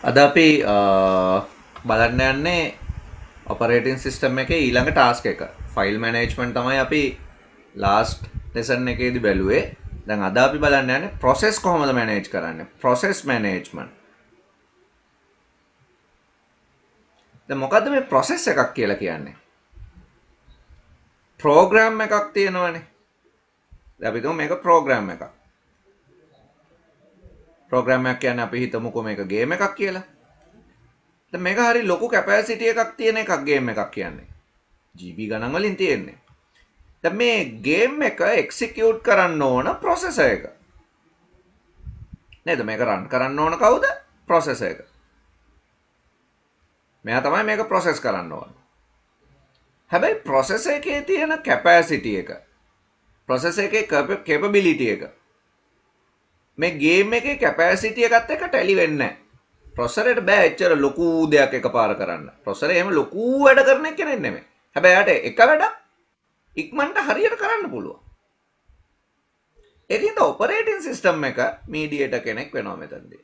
අද අපි බලන්න යන්නේ ඔපරේටින් සිස්ටම් එකේ ඊළඟ ටාස්ක් එක. ෆයිල් මැනේජ්මන්ට් තමයි අපි ලාස්ට් ලෙසන් එකේදී බැලුවේ. දැන් අද අපි බලන්න යන්නේ ප්‍රොසෙස් කොහොමද මැනේජ් කරන්නේ. Process management. දැන් මොකද්ද මේ ප්‍රොසෙස් එකක් කියලා කියන්නේ? ප්‍රෝග්‍රෑම් එකක් තියෙනවනේ. දැන් අපි හිතමු මේක ප්‍රෝග්‍රෑම් එකක්. ප්‍රෝග්‍රෑම් එකක් කියන්නේ අපි හිතමුකෝ මේක ගේම් එකක් කියලා. දැන් මේක හරි ලොකු කැපැසිටි එකක් තියෙන එකක් ගේම් එකක් කියන්නේ. GB ගණන් වලින් තියෙන්නේ. දැන් මේ ගේම් එක එක්සිකියුට් කරන්න ඕන ප්‍රොසෙසර් එක. නේද? මේක රන් කරන්න ඕන කවුද? ප්‍රොසෙසර් එක. මෙයා තමයි මේක ප්‍රොසෙස් කරන්න ඕන. හැබැයි ප්‍රොසෙසර් එකේ තියෙන කැපැසිටි එක, ප්‍රොසෙසර් එකේ කැපබිලිටි එක මේ ගේම් එකේ කැපැසිටි එකත් එක්ක ටැලි වෙන්නේ නැහැ. ප්‍රොසෙසරේට බෑ එච්චර ලොකු දෙයක් එකපාර කරන්න. ප්‍රොසෙසරේ එහෙම ලොකු වැඩ කරන එක කෙනෙක් නෙමෙයි. හැබැයි යාට එක වැඩක් ඉක්මනට හරියට කරන්න පුළුවන්. ඒකින්ද ඔපරේටින් සිස්ටම් එක මීඩියේටර් කෙනෙක් වෙනවා මෙතනදී.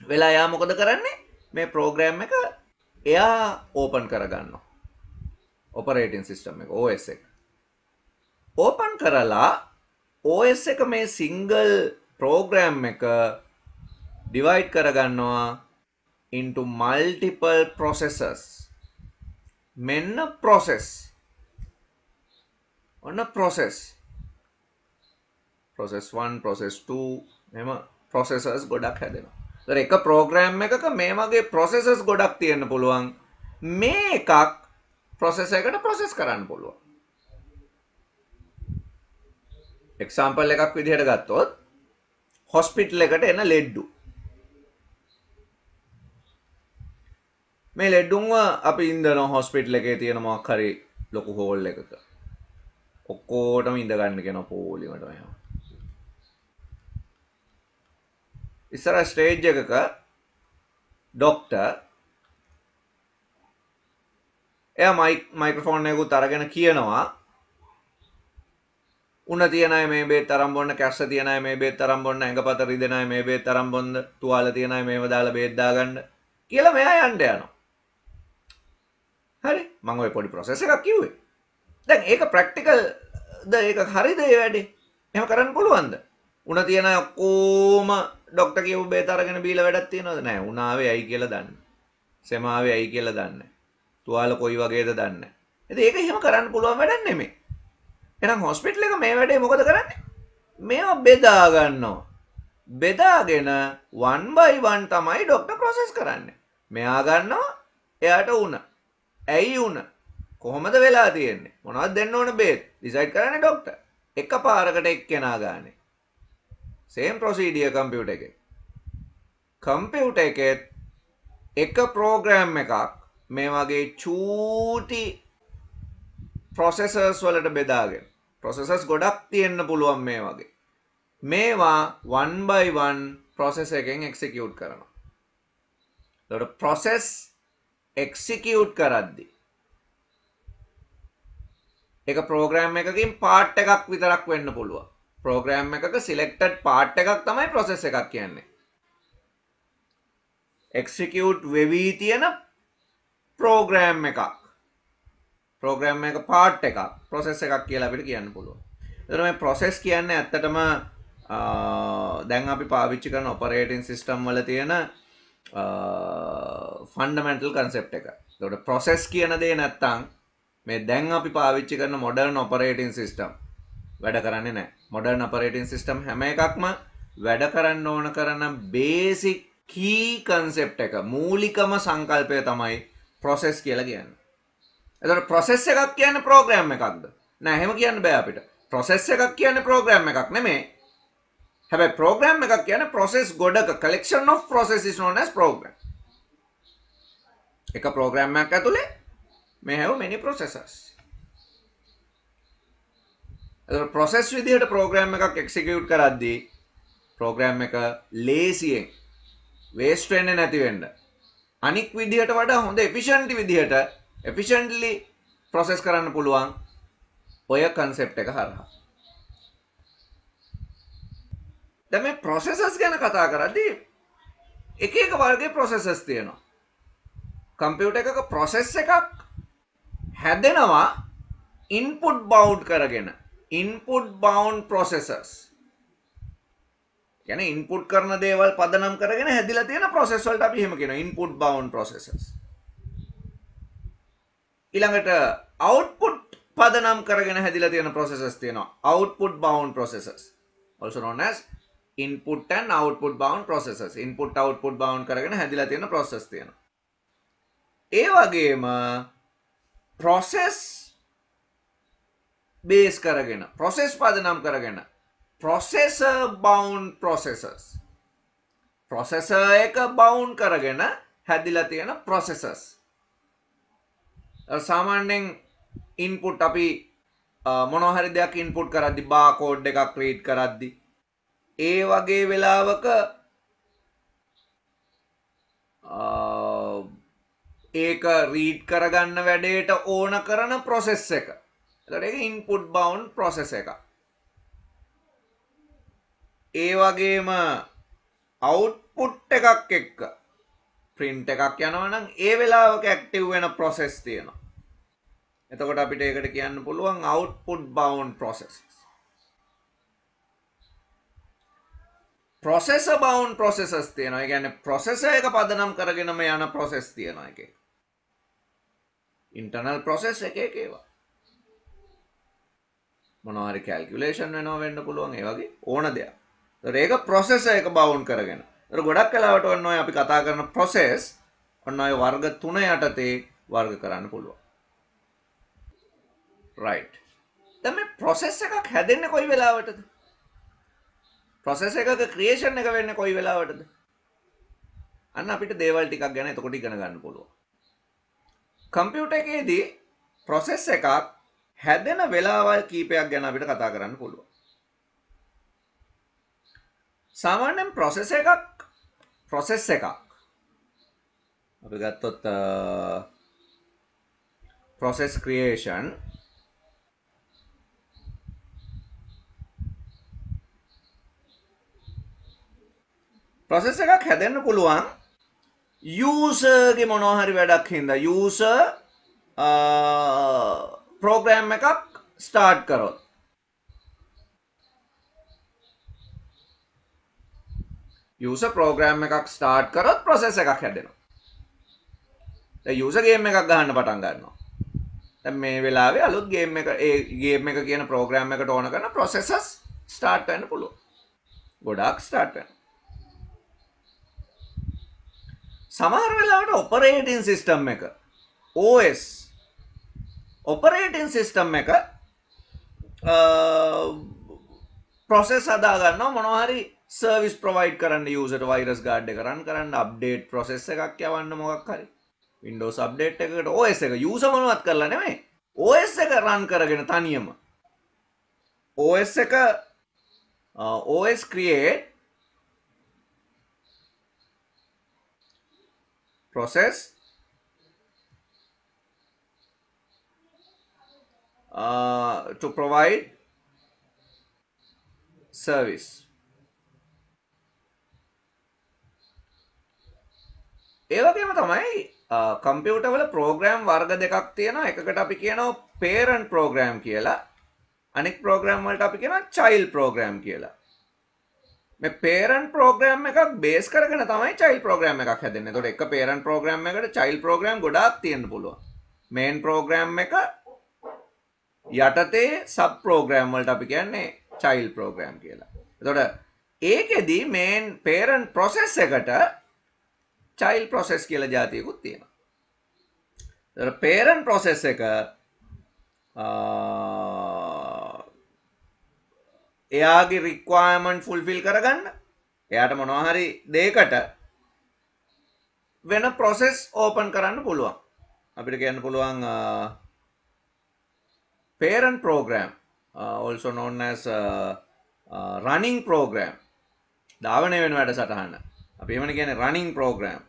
වෙලා යා මොකද කරන්නේ? මේ ප්‍රෝග්‍රෑම් එක එයා ඕපන් කරගන්නවා. ඔපරේටින් සිස්ටම් එක OS එක. ඕපන් කරලා OS එක මේ සිංගල් ප්‍රෝග්‍රෑම් එක ඩිවයිඩ් කරගන්නවා into multiple processes. මෙන්න process. ඔන්න process. process 1, process 2 මෙහෙම processors ගොඩක් හැදෙනවා. ඒතර එක ප්‍රෝග්‍රෑම් එකක මේ වගේ processors ගොඩක් තියෙන්න පුළුවන්. මේ එකක් processor එකට process කරන්න පුළුවන්. example එකක් විදිහට ගත්තොත් hospital එකට එන ලෙඩ්ඩු. මේ ලෙඩ්ඩුන්ව අපි ඉඳනවා hospital එකේ තියෙන මොකක් හරි ලොකු hall එකක. ඔක්කොටම ඉඳ ගන්න කියන පොලිමට මෙහෙම. ඉස්සර ස්ටේජ් එකක ડોක්ටර් එයා මයික්‍රොෆෝන් එකකුත් අරගෙන කියනවා උණ තියන අය මේ බේත් අරන් බොන්න, කැස්ස තියන අය මේ බේත් අරන් බොන්න, ඇඟපත රිදෙන අය මේ බේත් අරන් බොන්න, තුවාල තියන අය මේව දාලා බේත් දාගන්න කියලා මෙයා යන්න යනවා. හරි මම ඔය පොඩි ප්‍රොසෙස් එකක් කිව්වේ. දැන් ඒක ප්‍රැක්ටිකල් ද ඒක හරිද ඒ වැඩේ? එහෙම කරන්න පුළුවන්ද? උණ තියන අය ඔක්කොම ડોක්ටර් කියපු බේත් අරගෙන බීලා වැඩක් තියනවද? නැහැ. උණාවේ ඇයි කියලා දන්නේ. සෙමාවේ ඇයි කියලා දන්නේ. තුවාල කොයි වගේද දන්නේ නැහැ. ඉතින් ඒක එහෙම කරන්න පුළුවන් වැඩක් නෙමෙයි. එහෙනම් හොස්පිටල් එක මේ වැඩේ මොකද කරන්නේ? මේවා බෙදා ගන්නවා. බෙදාගෙන 1 by 1 තමයි ડોක්ටර් ප්‍රොසෙස් කරන්නේ. මෙයා ගන්නවා එයාට උණ. ඇයි උණ? කොහොමද වෙලා තියෙන්නේ? මොනවද දෙන්න ඕන බේත්? ඩිසයිඩ් කරන්නේ ડોක්ටර්. එකපාරකට එක්කෙනා ගානේ. same procedure computer එකේ. computer එකේ එක program එකක් මේ වගේ චූටි processors වලට බෙදාගෙන processors ගොඩක් තියෙන්න පුළුවන් මේ වගේ. මේවා 1 by 1 process එකෙන් execute කරනවා. එතකොට process execute කරද්දී ඒක program එකකින් part එකක් විතරක් වෙන්න පුළුවන්. program එකක selected part එකක් තමයි process එකක් කියන්නේ. execute වෙවි තියෙන program එකක්. program එක part එකක් process එකක් කියලා අපිට කියන්න පුළුවන්. එතකොට මේ process කියන්නේ ඇත්තටම දැන් අපි පාවිච්චි කරන operating system වල තියෙන fundamental concept එක. එතකොට process කියන දේ නැත්තම් මේ දැන් අපි පාවිච්චි කරන modern operating system වැඩ කරන්නේ නැහැ. modern operating system හැම එකක්ම වැඩ කරන්න ඕන කරන basic key concept එක මූලිකම සංකල්පය තමයි process කියලා කියන්නේ. එතකොට process එකක් කියන්නේ program එකක්ද? නෑ එහෙම කියන්න බෑ අපිට. process එකක් කියන්නේ program එකක් නෙමෙයි. හැබැයි program එකක් කියන්නේ process ගොඩක collection of process is known as program. එක program එකක් ඇතුලේ may have many processors. එතකොට process විදිහට program එකක් execute කරද්දී program එක ලේසියෙන් waste වෙන්නේ නැති වෙන්න අනික් විදිහට වඩා හොඳ efficient විදිහට efficiently process කරන්න පුළුවන් ඔය concept එක හරහා. දැන් මේ processors ගැන කතා කරද්දී එක එක වර්ගයේ processes තියෙනවා. කම්පියුටර් එකක process එකක් හැදෙනවා input bound කරගෙන. input bound processors. කියන්නේ input කරන දේවල් පදනම් කරගෙන හැදිලා තියෙන process වලට අපි එහෙම කියනවා input bound processors. ඊළඟට output පදනම් කරගෙන හැදිලා තියෙන processes තියෙනවා output bound processors, also known as input and output bound processors. input output bound කරගෙන හැදිලා තියෙන process තියෙනවා. ඒ වගේම process base කරගෙන process පදනම් කරගෙන processor bound processors, processor එක bound කරගෙන හැදිලා තියෙන processors. සාමාන්‍යයෙන් input අපි මොනවා හරි දෙයක් input කරද්දි barcode එකක් read කරද්දි ඒ වගේ වෙලාවක ඒක read කරගන්න වැඩේට ඕන කරන process එක. එතකොට ඒක input bound process එකක්. ඒ වගේම output එකක් එක්ක print එකක් යනවා නම් ඒ වෙලාවක active වෙන process තියෙනවා. එතකොට අපිට ඒකට කියන්න පුළුවන් output bound process. processor bound processes තියෙනවා. ඒ කියන්නේ processor එක පදනම් කරගෙනම යන process තියෙනවා එකේ. internal process එක ඒවා. මොනවා හරි calculation වෙනවා වෙන්න පුළුවන් ඒ වගේ ඕන දෙයක්. ඒතර ඒක processor එක bound කරගෙන. ඒතර ගොඩක් වෙලාවට ඔන්න ඔය අපි කතා කරන process ඔන්න ඔය වර්ග 3 යටතේ වර්ග කරන්න පුළුවන්. right. දැන් මේ process එකක් හැදෙන්නේ කොයි වෙලාවටද? process එකක creation එක වෙන්නේ කොයි වෙලාවටද? අන්න අපිට දේවල් ටිකක් ගැන එතකොට ඉගෙන ගන්න පුළුවන්. කම්පියුටර් එකේදී process එකක් හැදෙන වෙලාවල් කීපයක් ගැන අපිට කතා කරන්න පුළුවන්. සාමාන්‍යයෙන් process එකක් අපි ගත්තොත් process creation process එකක් හැදෙන්න පුළුවන් user ගේ මොනවා හරි වැඩක් හින්දා user program එකක් start කරොත් user program එකක් start කරොත් process එකක් හැදෙනවා. දැන් user game එකක් ගහන්න පටන් ගන්නවා. දැන් මේ වෙලාවේ අලුත් game එක ඒ game එක කියන program එකට ඕන කරන processes start වෙන්න පුළුවන්. ගොඩාක් start වෙනවා. සමහර වෙලාවට operating system එක OS operating system එක process හදා ගන්නවා මොනවා හරි service provide කරන්න user ට virus guard එක run කරන්න update process එකක් යවන්න මොකක් හරි Windows update එකකට OS එක user මොනවත් කරලා නෙමෙයි OS එක run කරගෙන තනියම OS එක OS create process to provide service. ඒ වගේම තමයි කම්පියුටර් වල ප්‍රෝග්‍රෑම් වර්ග දෙකක් තියෙනවා. එකකට අපි කියනවා parent program කියලා. අනෙක් ප්‍රෝග්‍රෑම් වලට අපි කියනවා child program කියලා. මේ parent program එකක් බේස් කරගෙන තමයි child program එකක් හැදෙන්නේ. එතකොට එක parent program එකකට child program ගොඩාක් තියෙන්න පුළුවන්. main program එක යටතේ sub program වලට අපි කියන්නේ child program කියලා. එතකොට ඒකෙදි main parent process එකට child process කියලා જાතියකුත් තියෙනවා. එතකොට parent process එක එයාගේ requirement fulfill කරගන්න එයාට මොනවා හරි දෙයකට වෙන process open කරන්න පුළුවන්. අපිට කියන්න පුළුවන් parent program also known as running program. ධාවනය වෙන වැඩසටහන අපි එහෙමනේ කියන්නේ running program.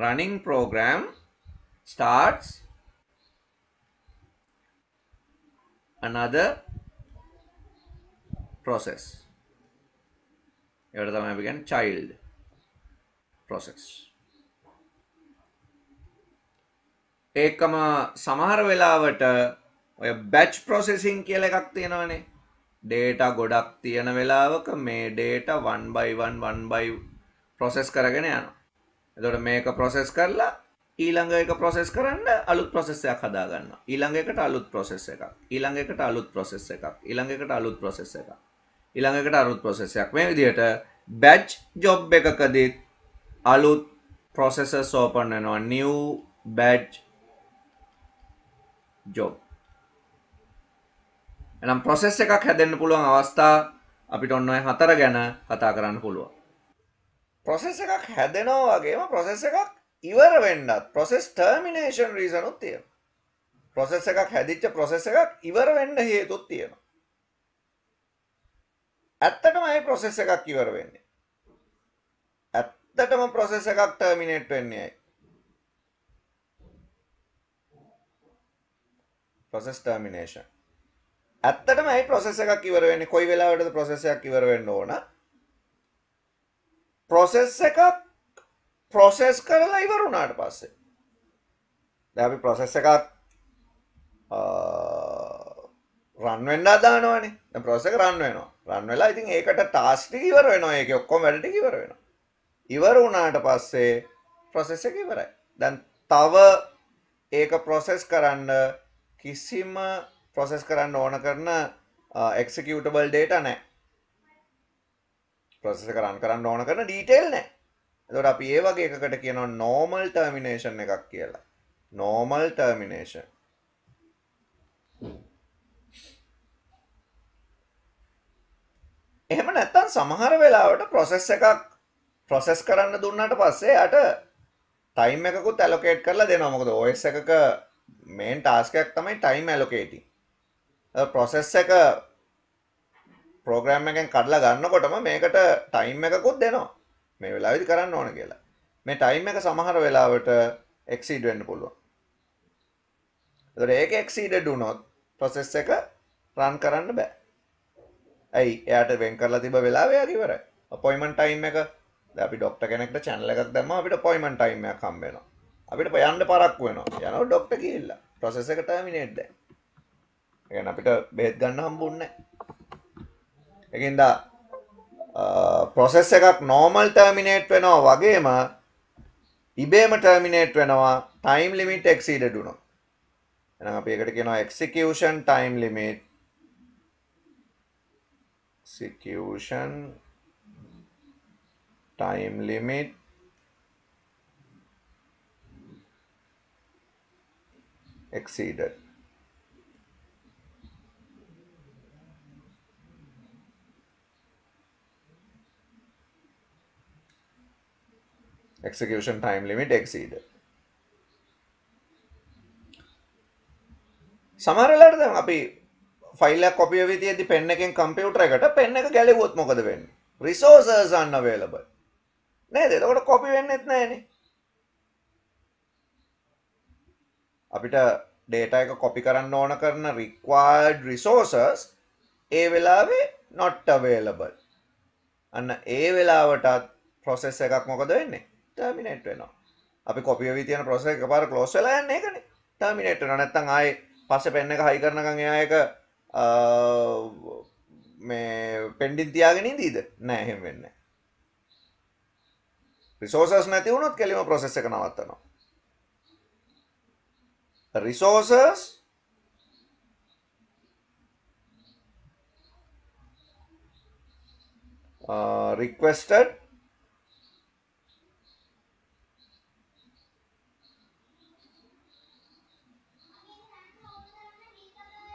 Running program starts another process. ඒකට තමයි අපි කියන්නේ child process. ඒකම සමහර වෙලාවට ඔය batch processing කියලා එකක් තියෙනවනේ. data ගොඩක් තියෙන වෙලාවක මේ data one by one process කරගෙන යනවා. එතකොට මේක process කරලා ඊළඟ එක process කරන්න අලුත් process එකක් හදා ගන්නවා. ඊළඟ එකට අලුත් process එකක්. ඊළඟ එකට අලුත් process එකක්. ඊළඟ එකට අලුත් process එකක්. ඊළඟ එකට අලුත් process එකක්. මේ විදිහට batch job එකකදී අලුත් processes open වෙනවා. new batch job. එනම් process එකක් හැදෙන්න පුළුවන් අවස්ථා අපිට ඔන්න ඔය 4 ගැන කතා කරන්න පුළුවන්. process එකක් හැදෙනවා වගේම process එකක් ඉවර වෙන්නත් process termination reason උත් තියෙනවා. process එකක් හැදිච්ච process එකක් ඉවර වෙන්න හේතුත් තියෙනවා. ඇත්තටම මේ process එකක් ඉවර වෙන්නේ. ඇත්තටම process එකක් terminate වෙන්නේ ඇයි? process termination. ඇත්තටම මේ process එකක් ඉවර වෙන්නේ කොයි වෙලාවටද process එකක් ඉවර වෙන්න ඕන? process එකක් process කරලා ඉවර වුණාට පස්සේ. දැන් අපි process එකක් run වෙන්න දානවනේ. දැන් process එක run වෙනවා. run වෙලා ඉතින් ඒකට task ටික ඉවර වෙනවා. ඒකේ ඔක්කොම වැඩ ටික ඉවර වෙනවා. ඉවර වුණාට පස්සේ process එක ඉවරයි. දැන් තව ඒක process කරන්න කිසිම process කරන්න ඕන කරන executable data නැහැ. process එක run කරන්න ඕන කරන detail නැහැ. එතකොට අපි ඒ වගේ එකකට කියනවා normal termination එකක් කියලා. normal termination. එහෙම නැත්නම් සමහර වෙලාවට process එකක් process කරන්න දුන්නාට පස්සේ යට time එකකුත් allocate කරලා දෙනවා. මොකද OS එකක main task එකක් තමයි time allocating. process එක program එකෙන් කඩලා ගන්නකොටම මේකට time එකකුත් දෙනවා. මේ වෙලාවෙදි කරන්න ඕන කියලා. මේ time එක සමහර වෙලාවට exceed වෙන්න පුළුවන්. ඒතර ඒක exceeded වුණොත් process එක run කරන්න බෑ. ඇයි? එයාට වෙන් කරලා තිබ්බ වෙලාව එයාගේ ඉවරයි. appointment time එක දැන් අපි ડોක්ටර් කෙනෙක්ට channel එකක් දැම්මම අපිට appointment time එකක් හම්බ වෙනවා. අපිට යන්න පරක්කු වෙනවා. යනවා ડોක්ටර් ගිහිල්ලා. process එක terminate දැන්. ඒ කියන්නේ අපිට බෙහෙත් ගන්න හම්බුන්නේ නැහැ. ඒකින්ද process එකක් normal terminate වෙනවා වගේම ඉබේම terminate වෙනවා time limit exceeded වුණොත්. එහෙනම් අපි ඒකට කියනවා execution time limit. execution time limit exceeded. execution time limit exceeded. සමහර වෙලාවට දැන් අපි ෆයිල් එකක් කොපි වෙවි තියද්දි පෙන් එකෙන් කම්පියුටර් එකට පෙන් එක ගැලෙවුවොත් මොකද වෙන්නේ? resources unavailable. නේද? එතකොට කොපි වෙන්නෙත් නැහැනේ. අපිට data එක කොපි කරන්න ඕන කරන required resources ඒ වෙලාවේ not available. අන්න ඒ වෙලාවටත් process එකක් මොකද වෙන්නේ? terminate වෙනවා. අපි කොපි වෙවි තියෙන process එක එකපාර close වෙලා යන්නේ ඒකනේ. terminate වෙනවා. නැත්නම් ආයේ පස්සේ පෙන් එක හයි කරනකම් එයා ඒක මේ පෙන්ඩින් තියාගෙන ඉඳීද? නෑ, එහෙම වෙන්නේ නෑ. resources නැති වුණොත් කෙලිම process එක නවත්තනවා. resources requested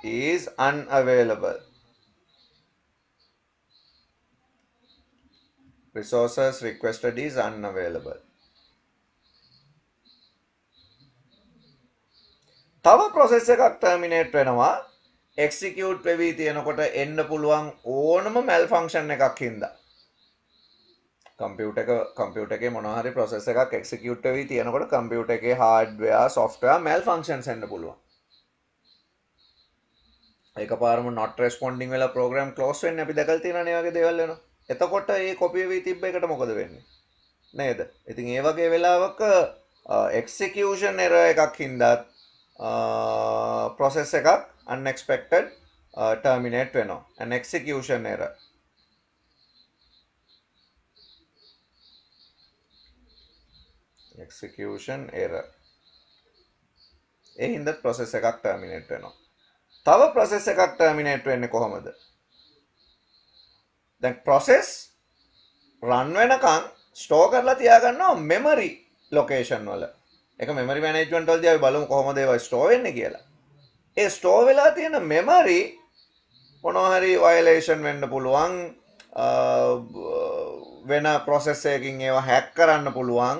is unavailable. Resources requested is unavailable. තව process එකක් terminate වෙනවා execute වෙවි තියෙනකොට එන්න පුළුවන් ඕනම malfunction එකක් හින්දා. computer එකේ මොනවා හරි process එකක් execute වෙවි තියෙනකොට computer එකේ hardware software malfunctions එන්න පුළුවන්. එකපාරම not responding වෙලා program close වෙන්නේ අපි දැකලා තියෙනනේ වගේ දේවල් වෙනවා. එතකොට මේ කොපි වෙවි තිබ්බ එකට මොකද වෙන්නේ? නේද? ඉතින් ඒ වගේ වෙලාවක execution error එකක් හින්දාත් process එකක් unexpected terminate වෙනවා. an execution error. execution error. A හින්දාත් process එකක් terminate වෙනවා. තව process එකක් terminate වෙන්නේ කොහොමද? දැන් process run වෙනකන් store කරලා තියාගන්නවා memory location වල. ඒක memory management වලදී අපි බලමු කොහොමද ඒවා store වෙන්නේ කියලා. ඒ store වෙලා තියෙන memory මොනවා හරි violation වෙන්න පුළුවන්, වෙන process එකකින් ඒවා hack කරන්න පුළුවන්.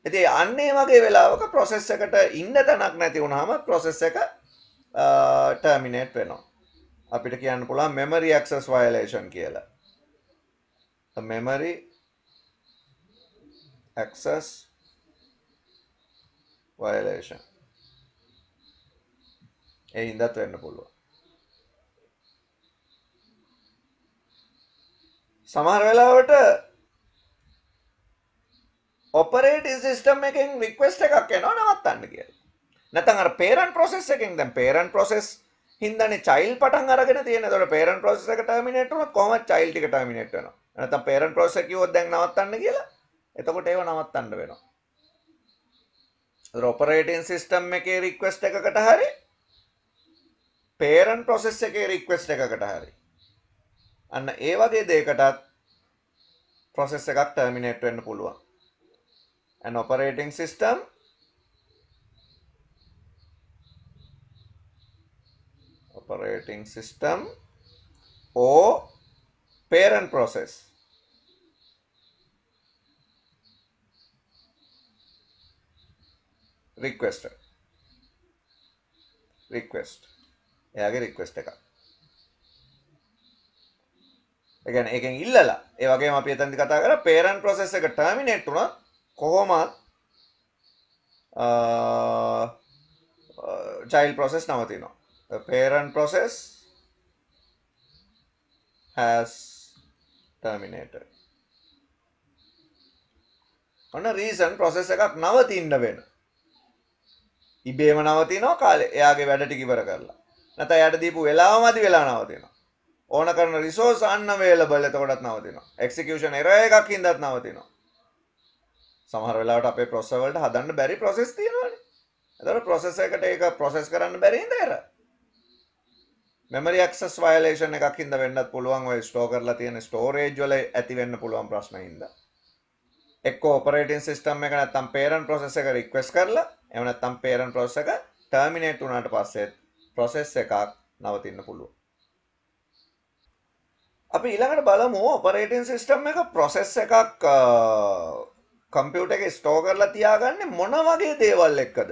ඉතින් අන්න ඒ වගේ වෙලාවක process එකට ඉන්න තැනක් නැති වුනහම process එක terminate වෙනවා. අපිට කියන්න පුළුවන් memory access violation කියලා. a memory access violation. ඒ හින්දාත් වෙන්න පුළුවන්. සමහර වෙලාවට operating system එකෙන් request එකක් එනවා නවත්තන්න කියලා. නැත්නම් අර parent process එකෙන් දැන් parent process හින්දානේ child පටන් අරගෙන තියෙන. ඒතකොට parent process එක terminate වුණොත් කොහොමද child ටික terminate වෙනවා. නැත්නම් parent process එක කිව්වොත් දැන් නවත්තන්න කියලා. එතකොට ඒව නවත්තන්න වෙනවා. ඒතර operating system එකේ request එකකට හරි parent process එකේ request එකකට හරි අන්න ඒ වගේ දෙයකටත් process එකක් terminate වෙන්න පුළුවන්. an operating system or parent process request එයාගේ request එක. ඒ කියන්නේ ඒකෙන් ඉල්ලලා ඒ වගේම අපි එතනදි කතා කරා parent process එක terminate වුණොත් කොහොමත් child process නවතිනවා. the parent process has terminated. ඔන්න reason process එකක් නවතින්න වෙන. ඉබේම නවතිනවා කාලේ එයාගේ වැඩ ටික ඉවර කරලා. නැත්නම් එයාට දීපු වෙලාවම අදි වෙලා නවතිනවා. ඕන කරන resource unavailable එතකොටත් නවතිනවා. execution error එකක් හින්දාත් නවතිනවා. සමහර වෙලාවට අපේ processor වලට හදන්න බැරි process තියෙනවානේ. එතකොට process එකට ඒක process කරන්න බැරි හින්දා error. memory access violation එකක් හින්දා වෙන්නත් පුළුවන්. ඔය store කරලා තියෙන storage වල ඇති වෙන්න පුළුවන් ප්‍රශ්න හින්දා. එක්ක operating system එක නැත්තම් parent process එක request කරලා එහෙම නැත්තම් parent process එක terminate වුණාට පස්සේ process එකක් නවතින්න පුළුවන්. අපි ඊළඟට බලමු operating system එක process එකක් computer එකේ store කරලා තියාගන්නේ මොන වගේ දේවල් එක්කද?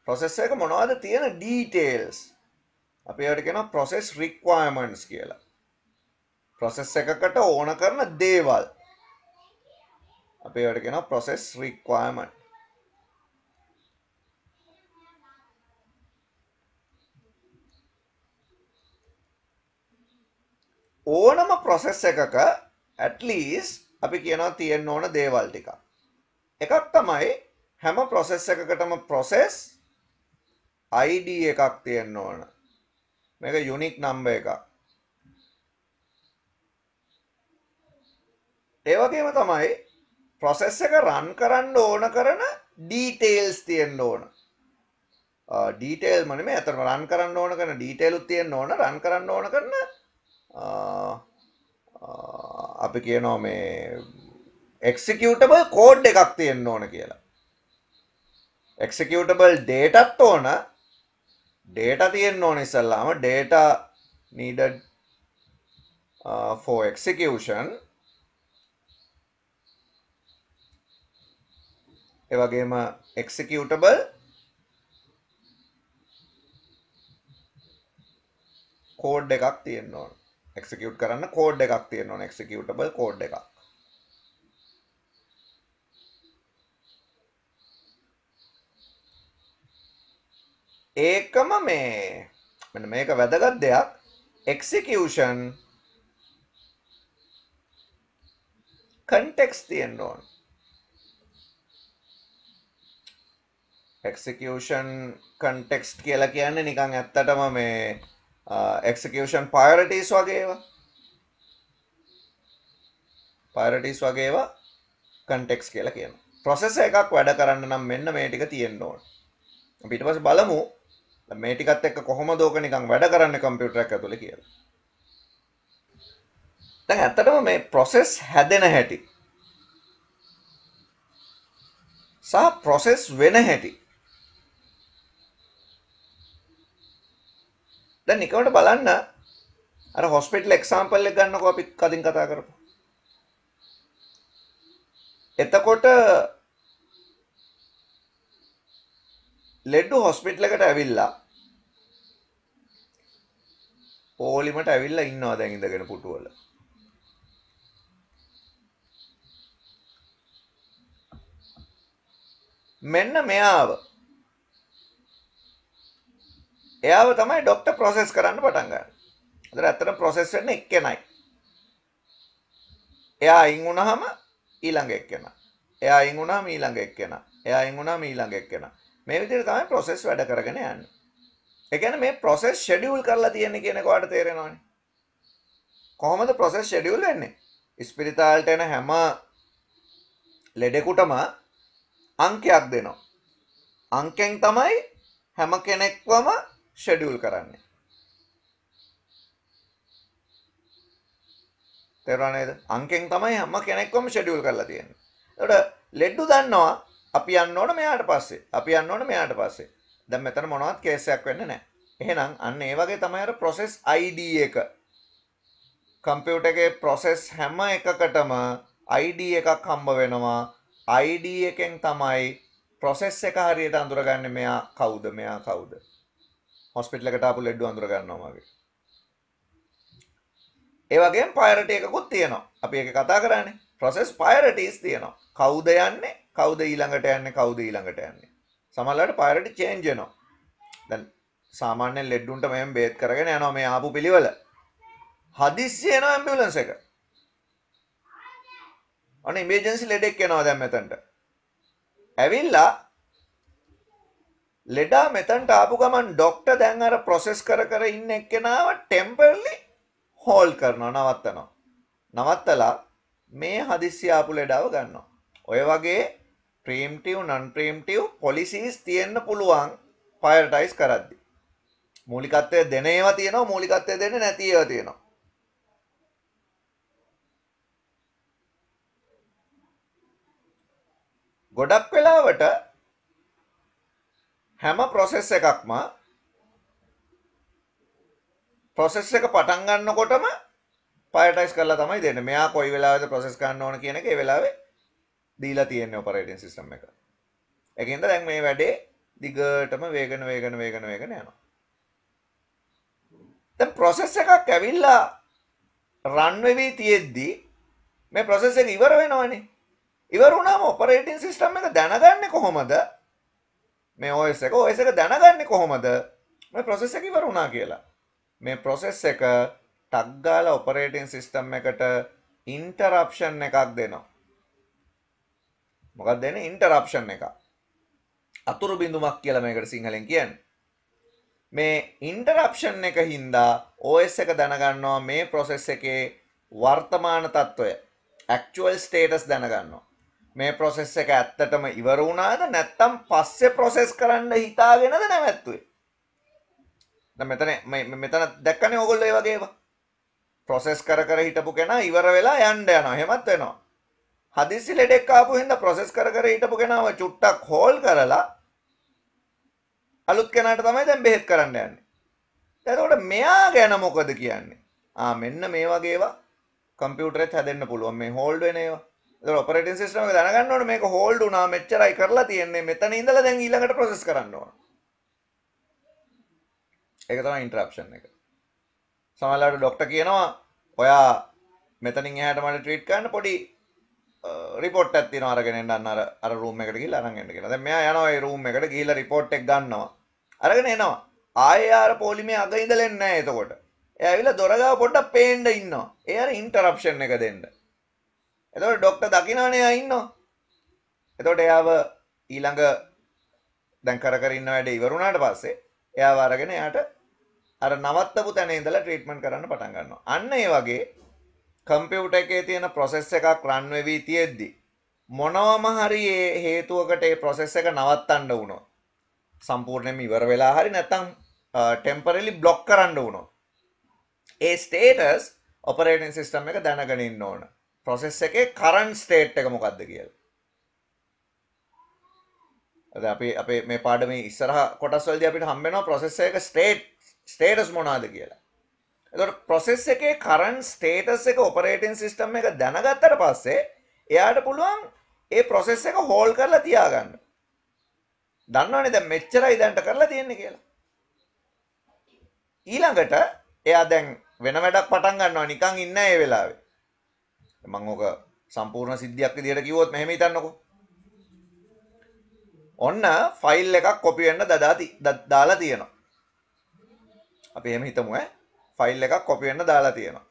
process එක මොනවද තියෙන details. අපි ඒවට කියනවා process requirements කියලා. process එකකට ඕන කරන දේවල් අපි ඒවට කියනවා process requirement. ඕනම process එකක at least අපි කියනවා තියෙන්න ඕන දේවල් ටිකක්. එකක් තමයි හැම process එකකටම process ID එකක් තියෙන්න ඕන. මේක unique number එකක්. ඒ වගේම තමයි process එක run කරන්න ඕන කරන details තියෙන්න ඕන. detail මොනේ මේ අතන run කරන්න ඕන කරන detail උත් තියෙන්න ඕන. run කරන්න ඕන කරන අපි කියනවා මේ executable code එකක් තියෙන්න ඕන කියලා. executable dataත් ඕන. data තියෙන්න ඕන ඉස්සල්ලාම data needed for execution. ඒ වගේම executable code එකක් තියෙන්න ඕන. execute කරන්න code එකක් තියෙන්න ඕන. executable code එකක්. ඒකම මෙන්න මේක වැදගත් දෙයක් execution context තියෙන්න ඕන. execution context කියලා කියන්නේ නිකන් ඇත්තටම මේ execution priorities වගේ ඒවා. priorities වගේ ඒවා context කියලා කියනවා. process එකක් වැඩ කරන්න නම් මෙන්න මේ ටික තියෙන්න ඕන. අපි ඊට පස්සේ බලමු මේ ටිකත් එක්ක කොහොමද ඕක නිකන් වැඩ කරන්නේ කම්පියුටර් එකක් ඇතුලේ කියලා. දැන් ඇත්තටම මේ process හැදෙන හැටි සහ process වෙන හැටි දැන් නිකමට බලන්න අර හොස්පිටල් එක්සැම්පල් එක ගන්නකො අපි කදින් කතා කරපුවා. එතකොට ලෙඩ හොස්පිටල් එකට ඇවිල්ලා පොලිමට ඇවිල්ලා ඉන්නවා දැන් ඉඳගෙන පුටුවල. මෙන්න මෙයාව එයාව තමයි ડોක්ටර් ප්‍රොසෙස් කරන්න පටන් ගන්න. ඒතර ඇත්තටම ප්‍රොසෙස් වෙන්නේ එක්කෙනයි. එයා අයින් වුණාම ඊළඟ එක්කෙනා. එයා අයින් වුණාම ඊළඟ එක්කෙනා. එයා අයින් වුණාම ඊළඟ එක්කෙනා. මේ විදිහට තමයි ප්‍රොසෙස් වැඩ කරගෙන යන්නේ. ඒ කියන්නේ මේ ප්‍රොසෙස් ෂෙඩියුල් කරලා තියෙන්නේ කියන එක ඔයාලට තේරෙනවනේ. කොහොමද ප්‍රොසෙස් ෂෙඩියුල් වෙන්නේ? ස්පිරිතාලට එන හැම ලෙඩෙකුටම අංකයක් දෙනවා. අංකෙන් තමයි හැම කෙනෙක්වම ෂෙඩියුල් කරන්නේ. තේරුණා නේද? අංකෙන් තමයි හැම කෙනෙක්වම ෂෙඩියුල් කරලා තියෙන්නේ. ඒකට ලෙඩ්ඩු දන්නවා අපි යන්න ඕන මෙයාට පස්සේ. අපි යන්න ඕන මෙයාට පස්සේ. දැන් මෙතන මොනවත් කේස් එකක් වෙන්නේ නැහැ. එහෙනම් අන්න ඒ වගේ තමයි අර process ID එක. කම්පියුටර් එකේ process හැම එකකටම ID එකක් හම්බ වෙනවා. ID එකෙන් තමයි process එක හරියට අඳුරගන්නේ මෙයා කවුද මෙයා කවුද. හොස්පිටල් එකට ආපු ලෙඩ්ඩු අඳුර ගන්නවා වගේ. ඒ වගේම priority එකකුත් තියෙනවා. අපි ඒක කතා කරානේ. process priorities තියෙනවා. කවුද යන්නේ? කවුද ඊළඟට යන්නේ? කවුද ඊළඟට යන්නේ? සමහරවිට priority change වෙනවා. දැන් සාමාන්‍යයෙන් ලෙඩ්ඩුන්ට මෙහෙම බේත් කරගෙන යනවා මේ ආපු පිළිවෙල. හදිස්සිය එනවා ඇම්බියුලන්ස් එක. අනේ ඉමර්ජන්සි ලෙඩෙක් එනවා දැන් මෙතනට. ඇවිල්ලා ලෙඩා මෙතනට ආපු ගමන් ડોක්ටර් දැන් අර ප්‍රොසෙස් කර කර ඉන්න එක්කෙනාව ටෙම්පරලි හෝල්ඩ් කරනවා නවත්තනවා. නවත්තලා මේ හදිස්සිය ආපු ලෙඩාව ගන්නවා. ඔය වගේ ප්‍රීම්ටිව් නන් ප්‍රීම්ටිව් පොලිසිස් තියෙන්න පුළුවන් ප්‍රයොරිටයිස් කරද්දි. මූලිකත්වය දෙන ඒවා තියෙනවා මූලිකත්වය දෙන්නේ නැති ඒවා තියෙනවා. ගොඩක් වෙලාවට හැම process එකක්ම process එක පටන් ගන්නකොටම prioritize කරලා තමයි දෙන්නේ. මෙයා කොයි වෙලාවෙද process කරන්න ඕන කියන එක ඒ වෙලාවේ දීලා තියෙන්නේ operating system එක. ඒකින්ද දැන් මේ වැඩේ දිගටම වේගන යනවා. දැන් process එකක් ඇවිල්ලා run වෙවි තියෙද්දි මේ process එක ඉවර වෙනවනේ. ඉවර වුණාම operating system එක දැනගන්නේ කොහොමද? මේ OS එක දැනගන්නේ කොහොමද? මේ process එක ඉවර වුණා කියලා. මේ process එක ටක් ගාලා operating system එකට interruption එකක් දෙනවා. මොකක්ද දෙන්නේ? interruption එකක්. අතුරු බිඳුමක් කියලා මේකට සිංහලෙන් කියන්නේ. මේ interruption එක හින්දා OS එක දැනගන්නවා මේ process එකේ වර්තමාන තත්ත්වය actual status දැනගන්නවා. මේ process එක ඇත්තටම ඉවර වුණාද නැත්නම් පස්සේ process කරන්න හිතාගෙනද නැවැත්තුවේ. දැන් මෙතන දැක්කනේ ඕගොල්ලෝ ඒ වගේ ඒවා. process කර කර හිටපු කෙනා ඉවර වෙලා යන්න යනවා. එහෙමත් වෙනවා. හදිසි ලෙඩෙක් ආපු හින්දා process කර කර හිටපු කෙනාව චුට්ටක් හෝල් කරලා අලුත් කෙනාට තමයි දැන් බෙහෙත් කරන්න යන්නේ. එතකොට මෙයා ගැන මොකද කියන්නේ? මෙන්න මේ වගේ ඒවා කම්පියුටරෙත් හැදෙන්න පුළුවන් මේ හෝල්ඩ් වෙන ඒවා. එතකොට ඔපරේටින් සිස්ටම් එක දැනගන්න ඕනේ මේක හෝල්ඩ් වුණා මෙච්චරයි කරලා තියෙන්නේ මෙතන ඉඳලා දැන් ඊළඟට ප්‍රොසෙස් කරන්න ඕන. ඒක තමයි ඉන්ටරප්ෂන් එක. සමහරවිට ડોක්ටර් කියනවා ඔයා මෙතනින් එහාට මට ට්‍රීට් කරන්න පොඩි රිපෝට් එකක් තියෙනවා අරගෙන එන්න අර රූම් එකට ගිහලා අරන් එන්න කියලා. දැන් මෙයා යනවා ඒ රූම් එකට ගිහලා රිපෝට් එක ගන්නවා. අරගෙන එනවා. ආයෙ ආර පොලිමේ අග ඉඳලා එන්නේ නැහැ එතකොට. එයා ඇවිල්ලා දොර ගාව පොඩ්ඩක් පේන්න ඉන්නවා. ඒ අර ඉන්ටරප්ෂන් එක දෙන්න. එතකොට ડોක්ටර් දකින්නවනේ එයා ඉන්නවා. එතකොට එයාව ඊළඟ දැන් කර ඉන්න වැඩේ ඉවර වුණාට පස්සේ එයාව අරගෙන එයාට අර නවත්තපු තැන ඉඳලා ට්‍රීට්මන්ට් කරන්න පටන් ගන්නවා. අන්න ඒ වගේ කම්පියුටර් එකේ තියෙන process එකක් run වෙවි තියෙද්දි මොනවම හරි හේතුවකට ඒ process එක නවත්තන්න වුණොත් සම්පූර්ණයෙන්ම ඉවර වෙලා හරි නැත්නම් temporarily block කරන්න වුණොත් ඒ status operating system එක දැනගෙන ඉන්න ඕන. process එකේ current state එක මොකක්ද කියලා. අද අපේ මේ පාඩමේ ඉස්සරහ කොටස් වලදී අපිට හම්බ වෙනවා process එක status මොනවාද කියලා. එතකොට process එකේ current status එක operating system එක දැනගත්තට පස්සේ එයාට පුළුවන් ඒ process එක hold කරලා තියාගන්න. දන්නවනේ දැන් මෙච්චරයි දැන්ට කරලා තියෙන්නේ කියලා. ඊළඟට එයා දැන් වෙන වැඩක් පටන් ගන්නවා නිකන් ඉන්න ඒ වෙලාවේ. මම ඕක සම්පූර්ණ සිද්ධියක් විදිහට කිව්වොත් මෙහෙම හිතන්නකෝ. ඔන්න ෆයිල් එකක් කොපි වෙන්න දාලා තියෙනවා. අපි එහෙම හිතමු ෆයිල් එකක් කොපි වෙන්න දාලා තියෙනවා.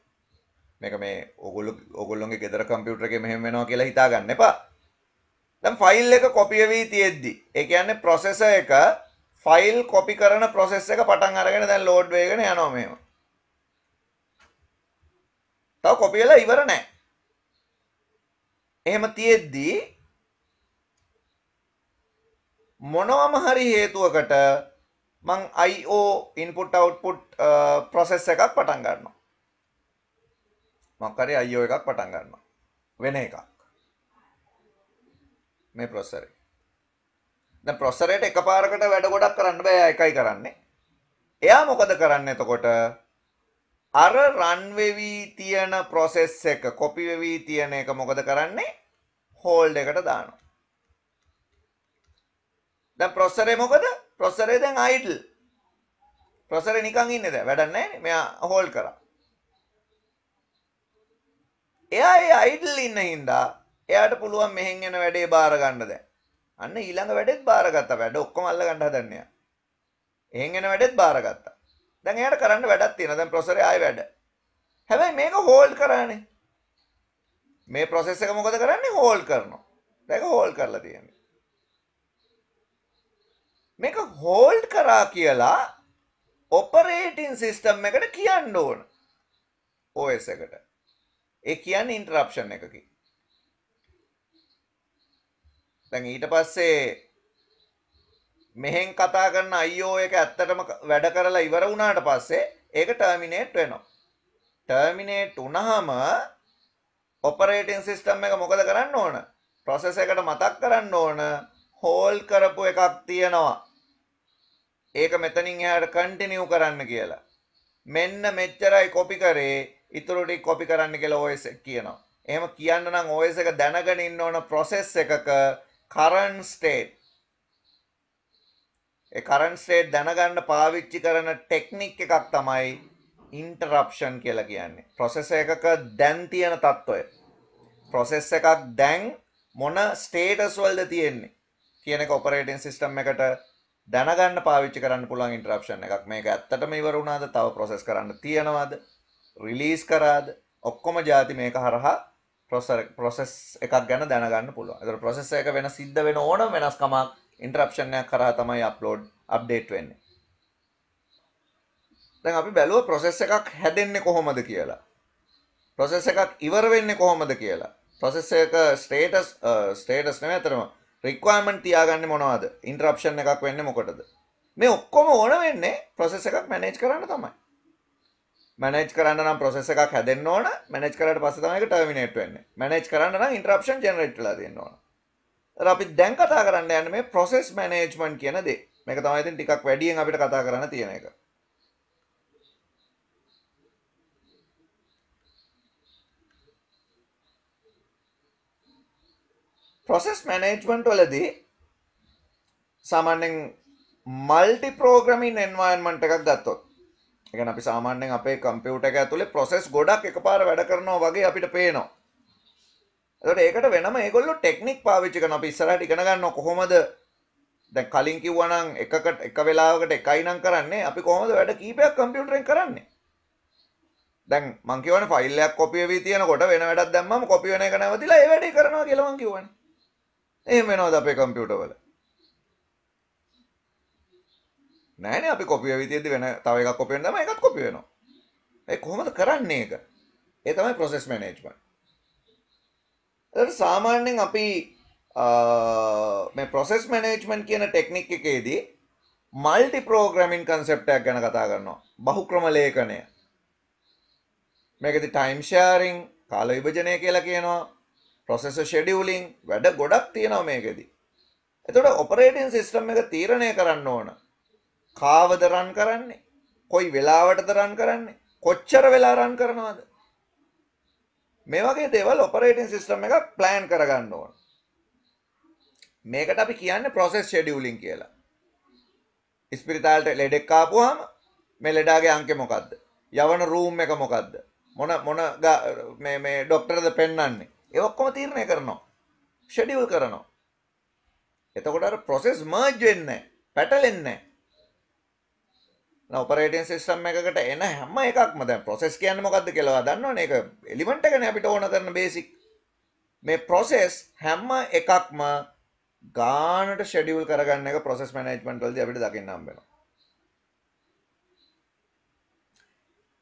මේක මේ ඕගොල්ලෝගේ ගෙදර කම්පියුටර් එකේ මෙහෙම වෙනවා කියලා හිතා ගන්න එපා. දැන් ෆයිල් එක කොපි වෙවි තියෙද්දි ඒ කියන්නේ ප්‍රොසෙසර් එක ෆයිල් කොපි කරන ප්‍රොසෙස් එක පටන් අරගෙන දැන් ලෝඩ් වෙගෙන යනවා මෙහෙම. තව කොපි වෙලා ඉවර නැහැ. එහෙම තියෙද්දි මොනවම හරි හේතුවකට මං IO input output process එකක් පටන් ගන්නවා. මොකක් හරි IO එකක් පටන් ගන්නවා. වෙන එකක්. මේ processor එක. දැන් processor එකට එකපාරකට වැඩ ගොඩක් කරන්න බෑ එකයි කරන්නේ. එයා මොකද කරන්නේ එතකොට? අර run වෙවි තියෙන process එක copy වෙවි තියෙන එක මොකද කරන්නේ? hold එකට දානවා. දැන් processor එක මොකද? processor එක දැන් idle. processor එක නිකන් ඉන්නේ දැන් වැඩක් නැහැ නේ. මෙයා hold කරා. එයා ඒ idle ඉන්න හින්දා එයාට පුළුවන් මෙහෙන් එන වැඩේ බාර ගන්න දැන්. අන්න ඊළඟ වැඩෙත් බාරගත්තා. වැඩ ඔක්කොම අල්ල ගන්න හදන්නේ යා. එහෙන් එන වැඩෙත් බාරගත්තා. දැන් එයාට කරන්න වැඩක් තියෙනවා. දැන් processor එකේ ආයෙ වැඩ. හැබැයි මේක hold කරානේ. මේ process එක මොකද කරන්නේ? hold කරනවා. දැන් hold කරලා තියෙන්නේ. මේක hold කරා කියලා operating system එකට කියන්න ඕන. OS එකට. ඒ කියන්නේ interruption එකකින්. දැන් ඊට පස්සේ මෙහෙන් කතා කරන IO එක ඇත්තටම වැඩ කරලා ඉවර වුණාට පස්සේ ඒක ටර්මිනේට් වෙනවා. ටර්මිනේට් වුණාම operating system එක මොකද කරන්න ඕන? process එකට මතක් කරන්න ඕන hold කරපු එකක් තියෙනවා. ඒක මෙතනින් එහාට continue කරන්න කියලා. මෙන්න මෙච්චරයි copy කරේ. ඊටු ටික copy කරන්න කියලා OS එක කියනවා. එහෙම කියන්න නම් OS එක දැනගෙන ඉන්න ඕන process එකක current state. ඒ current state දැනගන්න පාවිච්චි කරන ටෙක්නික් එකක් තමයි interruption කියලා කියන්නේ. process එකක දැන් තියෙන තත්ත්වය. process එකක් දැන් මොන status වලද තියෙන්නේ කියන එක operating system එකට දැනගන්න පාවිච්චි කරන්න පුළුවන් interruption එකක්. මේක ඇත්තටම ඉවර වුණාද? තව process කරන්න තියෙනවද? release කරාද? ඔක්කොම જાති මේක හරහා process එකක් ගැන දැනගන්න පුළුවන්. ඒතර process එක වෙන සිද්ධ වෙන ඕනම වෙනස්කමක් interruption එකක් කරා තමයි update වෙන්නේ. දැන් අපි බැලුවා process එකක් හැදෙන්නේ කොහොමද කියලා. process එකක් ඉවර වෙන්නේ කොහොමද කියලා. process එක status නෙමෙයි අතරම requirement තියාගන්නේ මොනවද? interruption එකක් වෙන්නේ මොකටද? මේ ඔක්කොම ඕන වෙන්නේ process එකක් manage කරන්න තමයි. manage කරන්න නම් process එකක් හැදෙන්න ඕන. manage කරාට පස්සේ තමයි ඒක terminate වෙන්නේ. manage කරන්න නම් interruption generate වෙලා තියෙන්න ඕන. අපි දැන් කතා කරන්න යන්නේ මේ process management කියන දේ. මේක තමයි ඉතින් ටිකක් වැඩියෙන් අපිට කතා කරන්න තියෙන එක. process management වලදී සාමාන්‍යයෙන් multi programming environment එකක් ගත්තොත් ඒ කියන්නේ අපි සාමාන්‍යයෙන් අපේ කම්පියුටර් එක ඇතුලේ process ගොඩක් එකපාර වැඩ කරනවා වගේ අපිට පේනවා. එතකොට ඒකට වෙනම ඒගොල්ලෝ ටෙක්නික් පාවිච්චි කරනවා. අපි ඉස්සරහට ඉගෙන ගන්නවා කොහොමද දැන් කලින් කිව්වා නම් එක වෙලාවකට එකයි නම් කරන්නේ අපි කොහොමද වැඩ කීපයක් කම්පියුටරෙන් කරන්නේ. දැන් මං කියවනේ ෆයිල් එකක් කොපි වෙවි තියෙනකොට වෙන වැඩක් දැම්මම කොපි වෙන එක නැවතිලා ඒ වැඩේ කරනවා කියලා මං කියවනේ. එහෙම වෙනවද අපේ කම්පියුටර් වල? නෑනේ අපි කොපි වෙවි තියෙද්දි වෙන තව එකක් කොපි වෙන තමයි ඒකත් කොපි වෙනවා. ඒ කොහොමද කරන්නේ ඒක? ඒ තමයි process management. ඒකට සාමාන්‍යයෙන් අපි මේ process management කියන ටෙක්නික් එකේදී මල්ටි ප්‍රෝග්‍රෑමින් කන්සෙප්ට් එකක් ගැන කතා කරනවා. බහුක්‍රම ලේඛනය. මේකෙදි ටයිම් ෂෙයාරින් කාල විභජනය කියලා කියනවා. ප්‍රොසෙසර් ෂෙඩියුලින් වැඩ ගොඩක් තියෙනවා මේකෙදි. එතකොට ඔපරේටින් සිස්ටම් එක තීරණය කරන්න ඕන. කාවද රන් කරන්නේ? කොයි වෙලාවටද රන් කරන්නේ? කොච්චර වෙලා රන් කරනවද? මේ වගේ දේවල් ඔපරේටින් සිස්ටම් එකක් ප්ලෑන් කරගන්න ඕන. මේකට අපි කියන්නේ ප්‍රොසෙස් ෂෙඩියුලින් කියලා. ඉස්පිරිතාලට ලෙඩෙක් ආපුවාම මේ ලෙඩාගේ අංකය මොකද්ද? යවන රූම් එක මොකද්ද? මොන මේ ડોක්ටර්ද පෙන්වන්නේ? ඒ ඔක්කොම තීරණය කරනවා. ෂෙඩියුල් කරනවා. එතකොට අර ප්‍රොසෙස් මර්ජ් වෙන්නේ නැහැ. පැටලෙන්නේ නැහැ. ඔපරේටින් සිස්ටම් එකකට එන හැම එකක්ම දැන් ප්‍රොසෙස් කියන්නේ මොකද්ද කියලා දන්නවනේ. ඒක එලිමන්ට් එකනේ අපිට ඕන කරන බේසික්. මේ ප්‍රොසෙස් හැම එකක්ම ගානට ෂෙඩියුල් කරගන්න එක ප්‍රොසෙස් මැනේජ්මන්ට් වලදී අපිට දකින්න හම්බ වෙනවා.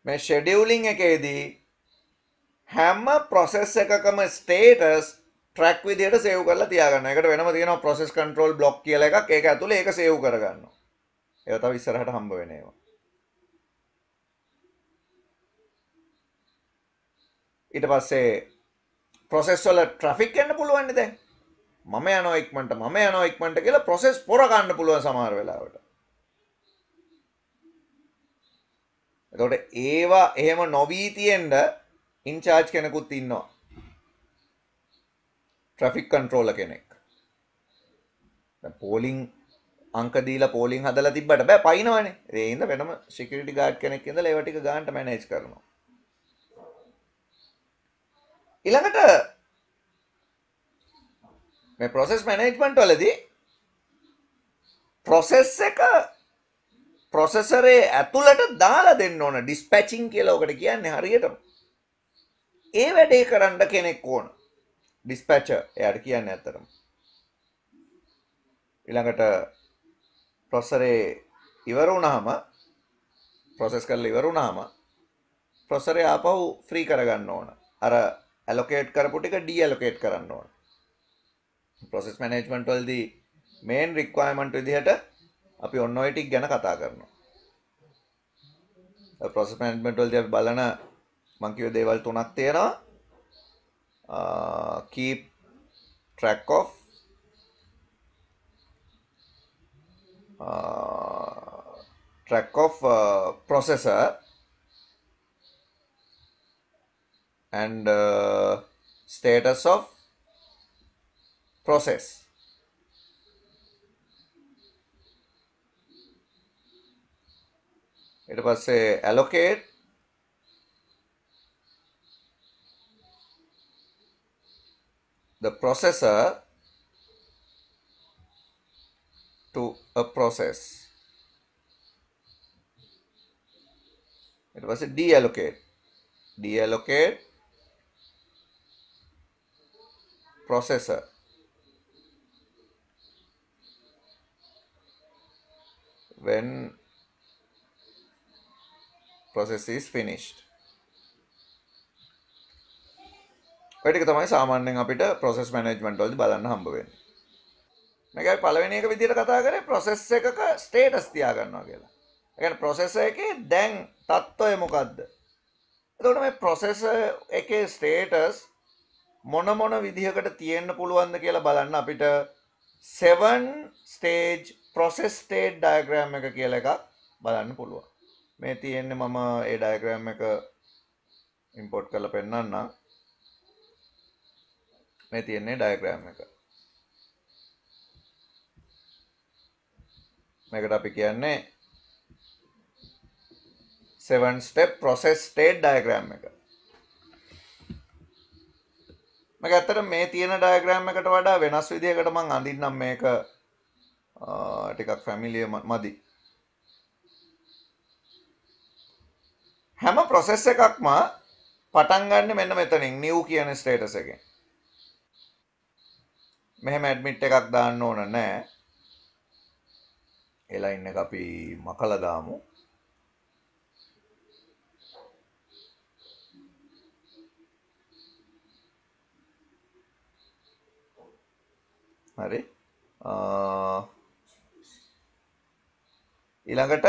මේ ෂෙඩියුලින් එකේදී හැම ප්‍රොසෙස් එකකම ස්ටේටස් ට්‍රැක් විදිහට සේව් කරලා තියාගන්න. ඒකට වෙනම තියෙනවා ප්‍රොසෙස් කන්ට්‍රෝල් බ්ලොක් කියලා එකක්. ඒක ඇතුලේ ඒක සේව් කරගන්නවා. ඒක තව ඉස්සරහට හම්බ වෙන ඒවා. ඊට පස්සේ ප්‍රොසෙස් වල ට්‍රැෆික් එන්න පුළුවන් නේ දැන්. මම යනවා ඉක්මනට කියලා ප්‍රොසෙස් පොර ගන්න පුළුවන් සමහර වෙලාවට. එතකොට ඒවා එහෙම නොවී තියෙන්න ඉන්චාර්ජ් කෙනෙකුත් ඉන්නවා. ට්‍රැෆික් කන්ට්‍රෝලර් කෙනෙක්. දැන් පෝලිං අංක දීලා පෝලිං හදලා තිබ්බට බෑ පයින්නවනේ. ඒ හින්දා වෙනම සිකියුරිටි ගාඩ් කෙනෙක් ඉඳලා ඒව ටික ගානට මැනේජ් කරනවා. ඊළඟට මේ ප්‍රොසෙස් මැනේජ්මන්ට් වලදී ප්‍රොසෙස් එක ප්‍රොසෙසරේ ඇතුළට දාලා දෙන්න ඕන. ඩිස්පැචිං කියලා ඔකට කියන්නේ හරියටම. ඒ වැඩේ කරන්න කෙනෙක් ඕන. ඩිස්පැචර් එයාට කියන්නේ ඇත්තටම. ඊළඟට ප්‍රොසෙසරේ ඉවර වුණාම ප්‍රොසෙස් කරලා ඉවර වුණාම ප්‍රොසෙසරේ ආපහු ෆ්‍රී කරගන්න ඕන. අර ඇලොකේට් කරපු ටික ඩීඇලොකේට් කරන්න ඕන. ප්‍රොසෙස් මැනේජ්මන්ට් වලදී මේන් රික්වයර්මන්ට් විදිහට අපි ඔන්න ඔය ටික ගැන කතා කරනවා. ප්‍රොසෙස් මැනේජ්මන්ට් වලදී අපි බලන මම කියව දේවල් තුනක් තියෙනවා. keep track of processor and status of process. ඊට පස්සේ allocate the processor to a process. ඊට පස්සේ deallocate processor when process is finished. ඔය ටික තමයි සාමාන්‍යයෙන් අපිට process management වලදී බලන්න හම්බ වෙන්නේ. මේක අපි පළවෙනි එක විදිහට කතා කරේ process එකක status තියාගන්නවා කියලා. ඒ කියන්නේ processor එකේ දැන් තත්ත්වය මොකද්ද? එතකොට මේ processor එකේ status මොන විදිහකට තියෙන්න පුළුවන්ද කියලා බලන්න අපිට 7 stage process state diagram එක කියලා එකක් බලන්න පුළුවන්. මේ තියෙන්නේ මම ඒ diagram එක import කරලා පෙන්නන්නම්. මේ තියෙන්නේ diagram එක. මේකට අපි කියන්නේ 7 step process state diagram එක. මේක ඇත්තට මේ තියෙන diagram එකට වඩා වෙනස් විදිහකට මම අඳින්නම් මේක ටිකක් ෆැමිලියර් මදි. හැම process එකක්ම පටන් ගන්න මෙන්න මෙතනින් new කියන status එකෙන්. මෙහෙම admit එකක් දාන්න ඕන නැහැ. ඒ line එක අපි මකලා දාමු. හරි. ඊළඟට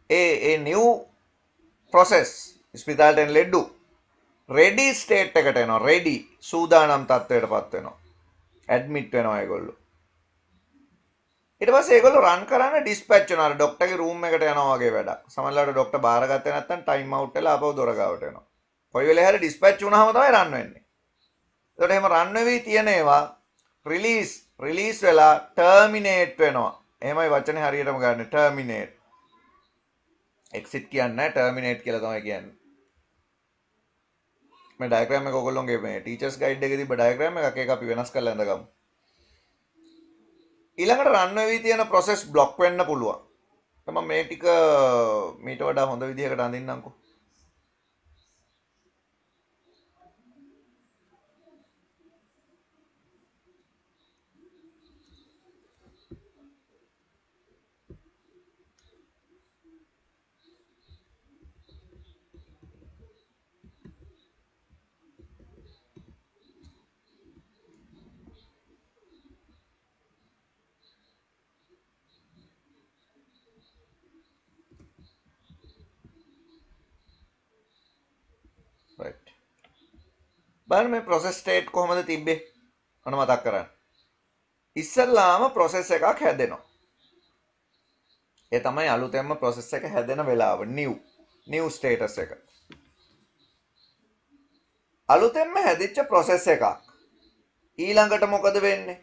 ඒ new process ස්පිතාලට එන ලෙඩ්ඩු ready state එකට එනවා. ready සූදානම් තත්ත්වයටපත් වෙනවා. admit වෙනවා ඒගොල්ලෝ. ඊට පස්සේ ඒගොල්ලෝ run කරන්න dispatch වෙනවා. ඩොක්ටර්ගේ room එකට යනවා වගේ වැඩක්. සමහරවිට ඩොක්ටර් බාරගත්තේ නැත්නම් time out වෙලා ආපහු දොර ගාවට එනවා. කොයි වෙලේ හරි dispatch වුණාම තමයි run වෙන්නේ. ඒකට එහෙම run වෙවි තියෙන ඒවා release වෙලා terminate වෙනවා. එහෙමයි වචනේ හරියටම ගන්න terminate. exit කියන්නේ නැහැ terminate කියලා තමයි කියන්නේ. මේ ඩයග්‍රෑම් එක ඔයගොල්ලෝගේ මේ ටීචර්ස් ගයිඩ් එකේ තිබ්බ ඩයග්‍රෑම් එකක් ඒක අපි වෙනස් කරලා ඉඳගමු. ඊළඟට රන් වෙවි තියෙන process block වෙන්න පුළුවන්. මම මේ ටික මීට වඩා හොඳ විදිහකට අඳින්නම්කෝ. right. බලන්න මේ process state කොහොමද තිබ්බේ? ඔන්න මතක් කරගන්න. ඉස්සල්ලාම process එකක් හැදෙනවා. ඒ තමයි අලුතෙන්ම process එක හැදෙන වෙලාව new status එක. අලුතෙන්ම හැදිච්ච process එකක්. ඊළඟට මොකද වෙන්නේ?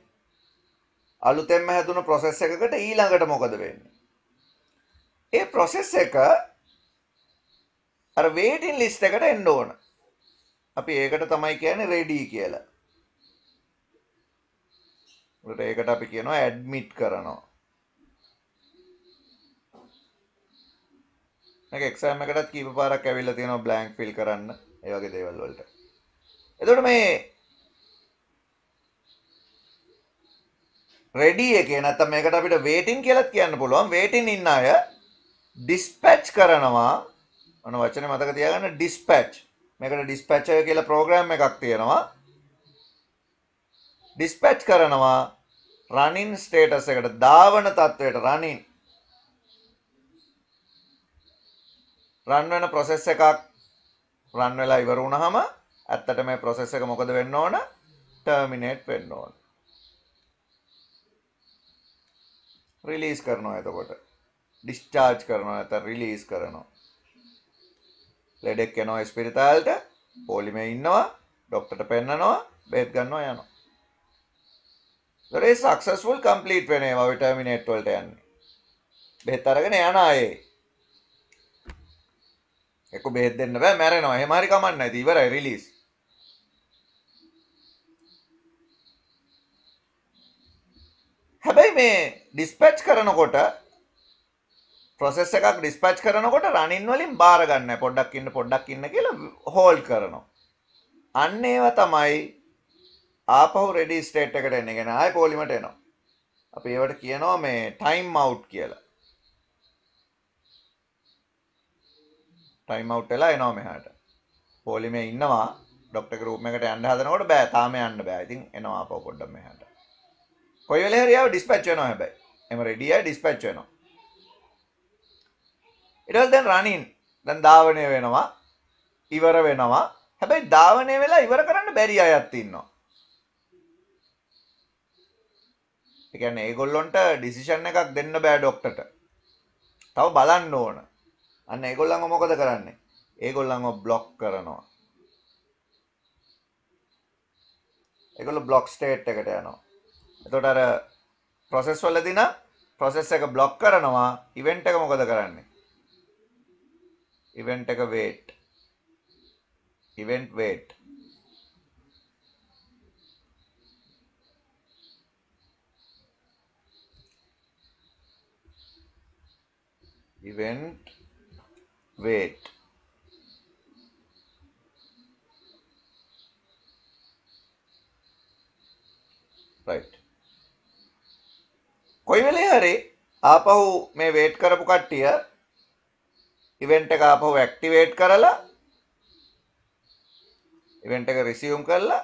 අලුතෙන්ම හැදුණු process එකකට ඊළඟට මොකද වෙන්නේ? ඒ process එක අර waiting list එකට එන්න ඕන. අපි ඒකට තමයි කියන්නේ ready කියලා. ඒකට අපි කියනවා admit කරනවා. මේක එක්සෑම් එකටත් කීප පාරක් ඇවිල්ලා තියෙනවා blank fill කරන්න. ඒ වගේ දේවල් වලට. එතකොට මේ ready එකේ නැත්නම් මේකට අපිට waiting කියලාත් කියන්න පුළුවන්. waiting ඉන්න අය dispatch කරනවා. ඔන්න වචනේ මතක තියාගන්න dispatch. මේකට dispatcher කියලා program එකක් තියෙනවා. dispatch කරනවා running status එකට දාවන තත්වයට running run වෙන process එකක් run වෙලා ඉවර වුණාම ඇත්තට මේ process එක මොකද වෙන්න ඕන? terminate වෙන්න ඕන. release කරනවා එතකොට. discharge කරනවා නැත්නම් release කරනවා. ලෙඩෙක් යනවා ස්පිරිතාලට, පොලිමේ ඉන්නවා, ડોක්ටර්ට පෙන්නනවා, බෙහෙත් ගන්නවා යනවා. ඒතරේ successful complete වෙන ඒවා ඔය terminate වලට යන්නේ. බෙහෙත් අරගෙන යන ආයේ. එක්ක බෙහෙත් දෙන්න බෑ මැරෙනවා. එහෙම හරි කමක් නැහැ. ඉවරයි release. හැබැයි මේ dispatch කරනකොට process එකක් dispatch කරනකොට running වලින් බාර ගන්න නැහැ. පොඩ්ඩක් ඉන්න කියලා hold කරනවා. අන්න ඒවා තමයි ආපහු ready state එකට එන්නේ. කියන්නේ ආයෙ පොලිමට එනවා. අපි ඒවට කියනවා මේ time out කියලා. time out වෙලා එනවා මෙහාට. පොලිමේ ඉන්නවා ડોක්ටර්ගේ රූම් එකට යන්න හදනකොට බෑ තාම යන්න බෑ. ඉතින් එනවා ආපහු පොඩ්ඩක් මෙහාට. කොයි වෙලේ හරි ආව dispatch වෙනවා හැබැයි. එම ready ආයි dispatch වෙනවා. ඊට පස්සේ දැන් running. දැන් ධාවනය වෙනවා. ඉවර වෙනවා. හැබැයි ධාවනය වෙලා ඉවර කරන්න බැරි අයත් ඉන්නවා. ඒ කියන්නේ ඒගොල්ලොන්ට ඩිසිෂන් එකක් දෙන්න බෑ ડોක්ටර්ට. තව බලන්න ඕන. අන්න ඒගොල්ලන්ව මොකද කරන්නේ? ඒගොල්ලන්ව બ્લોක් කරනවා. ඒගොල්ලෝ બ્લોක් ස්ටේට් එකට යනවා. එතකොට අර process වලදී නම් process එක બ્લોක් කරනවා. event එක මොකද කරන්නේ? event එක wait. event wait. event wait. right. කොයි වෙලේ හරි ආපහු මේ wait කරපු කට්ටිය event එක ආපහු activate කරලා event එක resume කරලා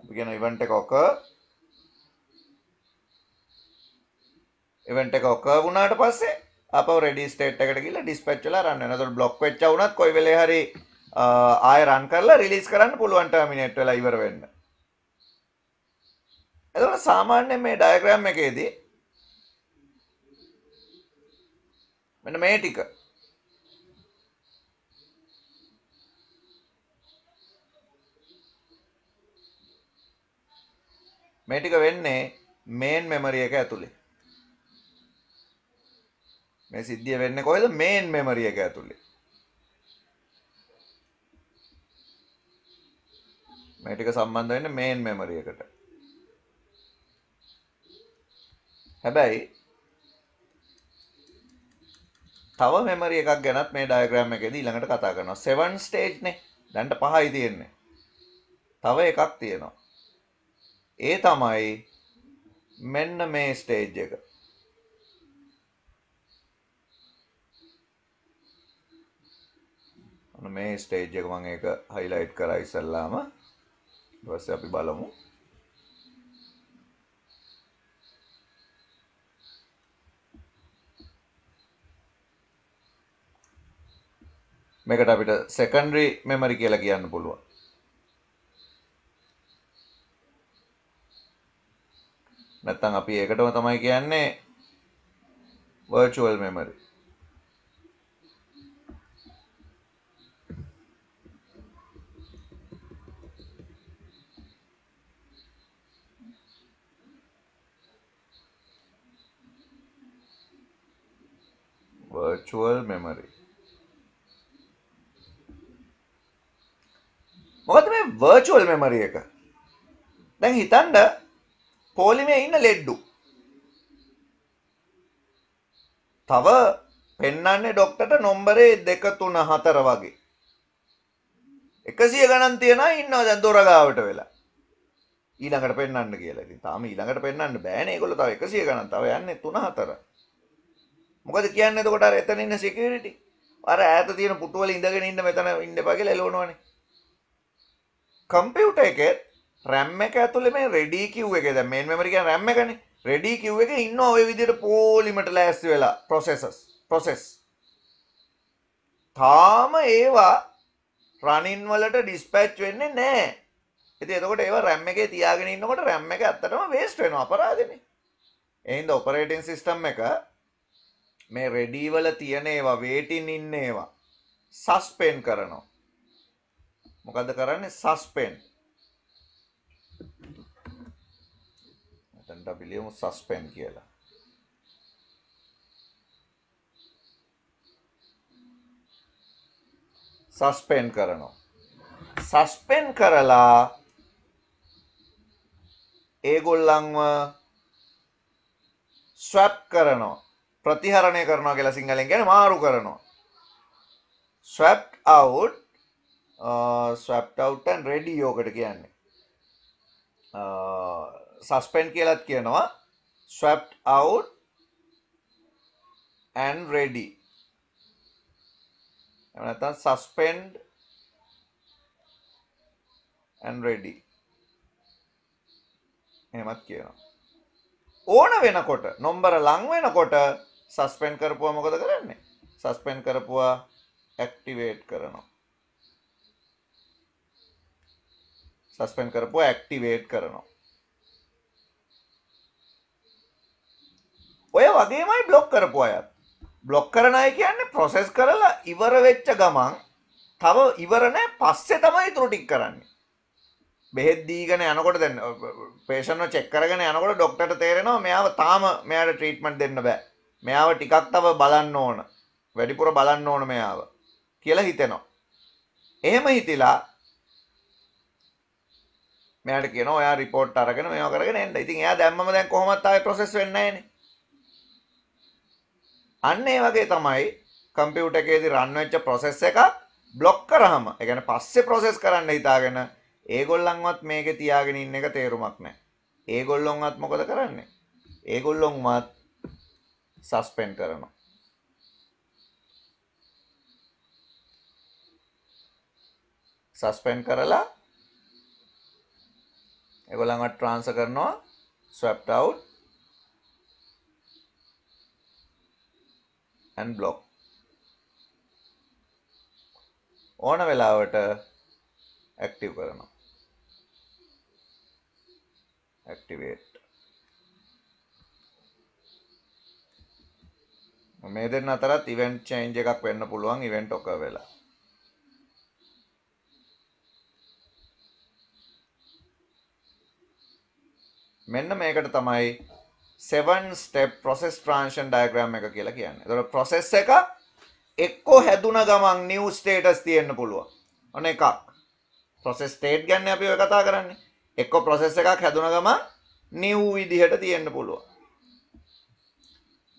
අපි කියන event එක occur event එක occur වුණාට පස්සේ ආපහු ready state එකට ගිහලා dispatch වෙලා run වෙනවා. ඒතකොට block වෙච්චා වුණත් කොයි වෙලේ හරි ආයෙ run කරලා release කරන්න පුළුවන් terminate වෙලා ඉවර වෙන්න. එතකොට සාමාන්‍යයෙන් මේ diagram එකේදී මෙන්න මේ ටික වෙන්නේ main memory එක ඇතුලේ. මේ සිද්ධිය වෙන්නේ කොහෙද? main memory එක ඇතුලේ. මේ ටික සම්බන්ධ වෙන්නේ main memory එකට. හැබැයි තව memory එකක් ගැනත් මේ diagram එකේදී ඊළඟට කතා කරනවා. 7 stage නේ. දැන්ට 5යි තියෙන්නේ. තව එකක් තියෙනවා. ඒ තමයි මෙන්න මේ stage එක. මේ ස්ටේජ් එක මම ඒක highlight කරා ඉස්සල්ලාම. ඊට පස්සේ අපි බලමු. මේකට අපිට secondary memory කියලා කියන්න පුළුවන්. නැත්තම් අපි ඒකටම තමයි කියන්නේ virtual memory. virtual memory. මොකද මේ virtual memory එක? දැන් හිතන්න පොලිමේ ඉන්න ලෙඩ්ඩු. තව පෙන්නන්නේ ડોක්ටර්ට නම්බරේ 2 3 4 වගේ. 100 ගණන් තියනා ඉන්නවා දැන් දොර ගාවට වෙලා. ඊළඟට පෙන්නන්න කියලා. ඉතින් තාම ඊළඟට පෙන්නන්න බෑනේ. ඒගොල්ලෝ තව 100 ගණන් තව යන්නේ 3 4. මොකද කියන්නේ එතකොට අර එතන ඉන්න security අර ඈත තියෙන පුටු වල ඉඳගෙන ඉන්න මෙතන ඉන්න එපා කියලා එළවනවනේ. කම්පියුටර් එකේ RAM එක ඇතුලේ මේ ready queue එකේ දැන් main memory කියන්නේ RAM එකනේ. ready queue එකේ ඉන්න ඔය විදිහට පොලිමට ලෑස්ති වෙලා process. තාම ඒවා running වලට dispatch වෙන්නේ නැහැ. ඉතින් එතකොට ඒවා RAM එකේ තියාගෙන ඉන්නකොට RAM එක ඇත්තටම waste වෙනවා අපරාධනේ. එහෙනම් operating system එක මේ ready වල තියෙන ඒවා waiting ඉන්න ඒවා suspend කරනවා. මොකද්ද කරන්නේ? suspend. එතනට අපි ලියමු suspend කියලා. suspend කරනවා. suspend කරලා ඒගොල්ලන්ව swap කරනවා. ප්‍රතිහරණය කරනවා කියලා සිංහලෙන් කියන්නේ මාරු කරනවා. swapped out and ready යෝකට කියන්නේ. suspend කියලාත් කියනවා swapped out and ready. එහෙම නැත්නම් suspend and ready. එහෙමත් කියනවා. ඕන වෙනකොට නම්බර ලං වෙනකොට suspend කරපුවා මොකද කරන්නේ? suspend කරපුවා activate කරනවා. suspend කරපුවා activate කරනවා. ඔය වගේමයි block කරපු අයත්. block කරන අය කියන්නේ process කරලා ඉවර වෙච්ච ගමන් තව ඉවර නැහැ පස්සේ තමයි ඊටු ටික කරන්නේ. බෙහෙත් දීගෙන යනකොට දැන් patient එක check කරගෙන යනකොට ડોක්ටර්ට තේරෙනවා මෙයාව තාම මෙයාට treatment දෙන්න බෑ. මෙයාව ටිකක් තව බලන්න ඕන. වැඩිපුර බලන්න ඕන මෙයාව කියලා හිතෙනවා. එහෙම හිතිලා මෙයාට කියනවා ඔයා report අරගෙන මේවා කරගෙන එන්න. ඉතින් එයා දැම්මම දැන් කොහොමත් ආයේ process වෙන්නේ නැහනේ. අන්න ඒ වගේ තමයි කම්පියුටර් එකේදී රන් වෙච්ච process එකක් බ්ලොක් කරාම ඒ කියන්නේ පස්සේ process කරන්න හිතාගෙන ඒගොල්ලන්වත් මේකේ තියාගෙන ඉන්න එක තේරුමක් නැහැ. ඒගොල්ලොන්වත් මොකද කරන්නේ? ඒගොල්ලොන්වත් සස්පෙන්ඩ් කරනවා. සස්පෙන්ඩ් කරලා ඒගොල්ලන්ව ට්‍රාන්ස්ෆර් කරනවා swapped out and block. ඕන වෙලාවට ඇක්ටිව් කරනවා. activate. මේ දෙන්න අතරත් event change එකක් වෙන්න පුළුවන් event occur වෙලා. මෙන්න මේකට තමයි 7 step process transition diagram එක කියලා කියන්නේ. ඒතකොට process එක එක්කෝ හැදුන ගමන් new status තියෙන්න පුළුවන්. ඔන්න එකක්. process state ගැන අපි ඔය කතා කරන්නේ. එක්කෝ process එකක් හැදුන ගමන් new විදිහට තියෙන්න පුළුවන්.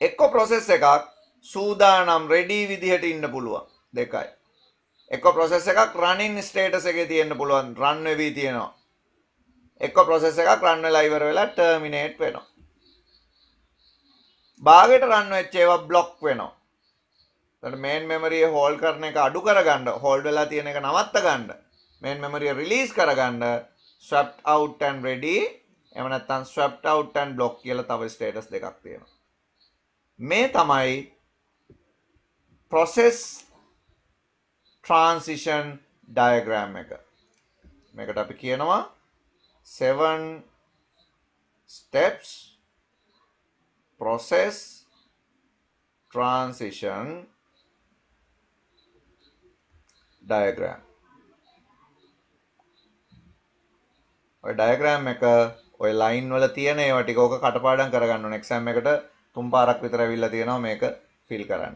එක්කෝ process එකක් සූදානම් ready විදිහට ඉන්න පුළුවන්. දෙකයි. එක්කෝ process එකක් running status එකේ තියෙන්න පුළුවන්. run වෙවි තියෙනවා. එක්කෝ process එකක් run වෙලා ඉවර වෙලා terminate වෙනවා. භාගයට run වෙච්ච ඒවා block වෙනවා. එතකොට main memory එක hold කරන එක අඩු කරගන්න, hold වෙලා තියෙන එක නවත්ත ගන්න, main memory එක release කරගන්න swapped out and ready එහෙම නැත්නම් swapped out and block කියලා තව status දෙකක් තියෙනවා. මේ තමයි process transition diagram එක. මේකට අපි කියනවා 7 steps process transition diagram. ඔය diagram එක ඔය line වල තියෙන ඒවා ටික ඕක කටපාඩම් කරගන්න ඕන. exam එකට 3 පාරක් විතර ඇවිල්ලා තියෙනවා මේක fill කරන්න.